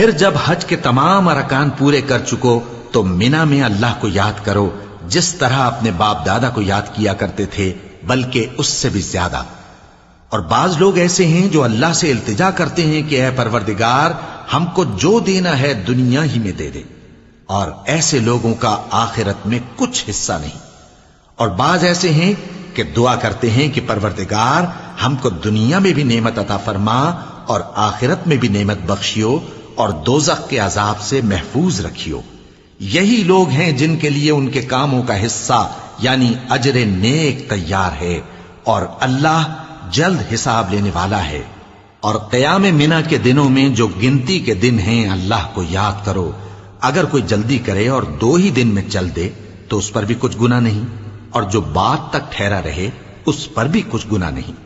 پھر جب حج کے تمام ارکان پورے کر چکو تو مینا میں اللہ کو یاد کرو جس طرح اپنے باپ دادا کو یاد کیا کرتے تھے، بلکہ اس سے بھی زیادہ۔ اور بعض لوگ ایسے ہیں جو اللہ سے التجا کرتے ہیں کہ اے پروردگار ہم کو جو دینا ہے دنیا ہی میں دے دے، اور ایسے لوگوں کا آخرت میں کچھ حصہ نہیں۔ اور بعض ایسے ہیں کہ دعا کرتے ہیں کہ پروردگار ہم کو دنیا میں بھی نعمت عطا فرما اور آخرت میں بھی نعمت بخشیو اور دوزخ کے عذاب سے محفوظ رکھیو۔ یہی لوگ ہیں جن کے لیے ان کے کاموں کا حصہ یعنی اجر نیک تیار ہے، اور اللہ جلد حساب لینے والا ہے۔ اور قیام منا کے دنوں میں جو گنتی کے دن ہیں اللہ کو یاد کرو۔ اگر کوئی جلدی کرے اور 2 ہی دن میں چل دے تو اس پر بھی کچھ گناہ نہیں، اور جو بات تک ٹھہرا رہے اس پر بھی کچھ گناہ نہیں۔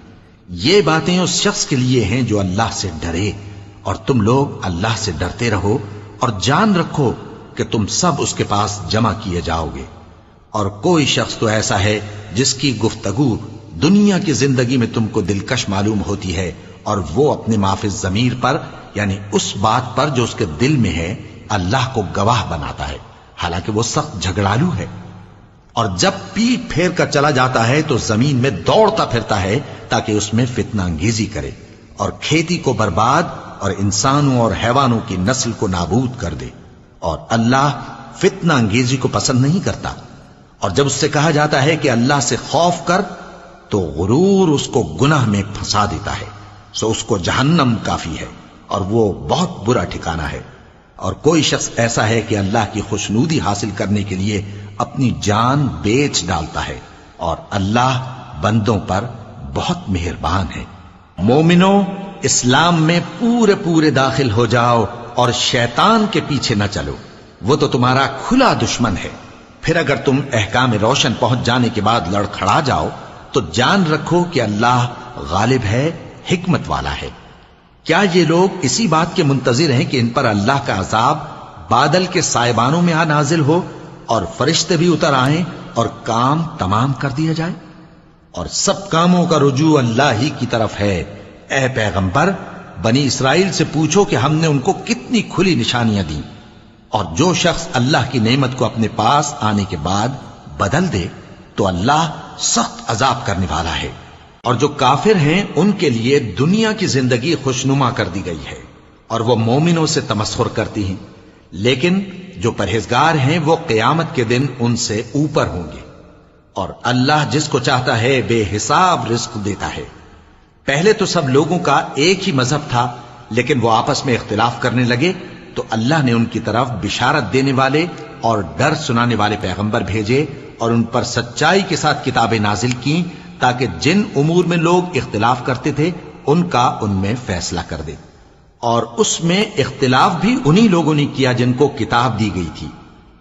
یہ باتیں اس شخص کے لیے ہیں جو اللہ سے ڈرے، اور تم لوگ اللہ سے ڈرتے رہو اور جان رکھو کہ تم سب اس کے پاس جمع کیے جاؤ گے۔ اور کوئی شخص تو ایسا ہے جس کی گفتگو دنیا کی زندگی میں تم کو دلکش معلوم ہوتی ہے، اور وہ اپنے معافی ضمیر پر یعنی اس بات پر جو اس کے دل میں ہے اللہ کو گواہ بناتا ہے، حالانکہ وہ سخت جھگڑالو ہے۔ اور جب پیٹ پھیر کر چلا جاتا ہے تو زمین میں دوڑتا پھرتا ہے تاکہ اس میں فتنہ انگیزی کرے اور کھیتی کو برباد اور انسانوں اور حیوانوں کی نسل کو نابود کر دے، اور اللہ فتنہ انگیزی کو پسند نہیں کرتا۔ اور جب اس سے کہا جاتا ہے کہ اللہ سے خوف کر تو غرور اس کو گناہ میں پھنسا دیتا ہے، سو اس کو جہنم کافی ہے اور وہ بہت برا ٹھکانہ ہے۔ اور کوئی شخص ایسا ہے کہ اللہ کی خوشنودی حاصل کرنے کے لیے اپنی جان بیچ ڈالتا ہے، اور اللہ بندوں پر بہت مہربان ہے۔ مومنو، اسلام میں پورے داخل ہو جاؤ اور شیطان کے پیچھے نہ چلو، وہ تو تمہارا کھلا دشمن ہے۔ پھر اگر تم احکام روشن پہنچ جانے کے بعد لڑکھڑا جاؤ تو جان رکھو کہ اللہ غالب ہے، حکمت والا ہے۔ کیا یہ لوگ اسی بات کے منتظر ہیں کہ ان پر اللہ کا عذاب بادل کے سائبانوں میں آ نازل ہو اور فرشتے بھی اتر آئیں اور کام تمام کر دیا جائے؟ اور سب کاموں کا رجوع اللہ ہی کی طرف ہے۔ اے پیغمبر، بنی اسرائیل سے پوچھو کہ ہم نے ان کو کتنی کھلی نشانیاں دیں، اور جو شخص اللہ کی نعمت کو اپنے پاس آنے کے بعد بدل دے تو اللہ سخت عذاب کرنے والا ہے۔ اور جو کافر ہیں ان کے لیے دنیا کی زندگی خوشنما کر دی گئی ہے، اور وہ مومنوں سے تمسخر کرتی ہیں، لیکن جو پرہیزگار ہیں وہ قیامت کے دن ان سے اوپر ہوں گے۔ اور اللہ جس کو چاہتا ہے بے حساب رزق دیتا ہے۔ پہلے تو سب لوگوں کا ایک ہی مذہب تھا، لیکن وہ آپس میں اختلاف کرنے لگے تو اللہ نے ان کی طرف بشارت دینے والے اور ڈر سنانے والے پیغمبر بھیجے، اور ان پر سچائی کے ساتھ کتابیں نازل کی تاکہ جن امور میں لوگ اختلاف کرتے تھے ان کا ان میں فیصلہ کر دے۔ اور اس میں اختلاف بھی انہی لوگوں نے کیا جن کو کتاب دی گئی تھی،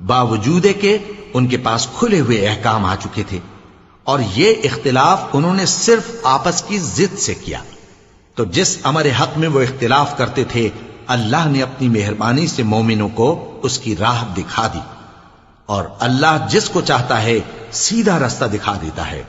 باوجود کہ ان کے پاس کھلے ہوئے احکام آ چکے تھے، اور یہ اختلاف انہوں نے صرف آپس کی ضد سے کیا۔ تو جس امر حق میں وہ اختلاف کرتے تھے اللہ نے اپنی مہربانی سے مومنوں کو اس کی راہ دکھا دی، اور اللہ جس کو چاہتا ہے سیدھا راستہ دکھا دیتا ہے۔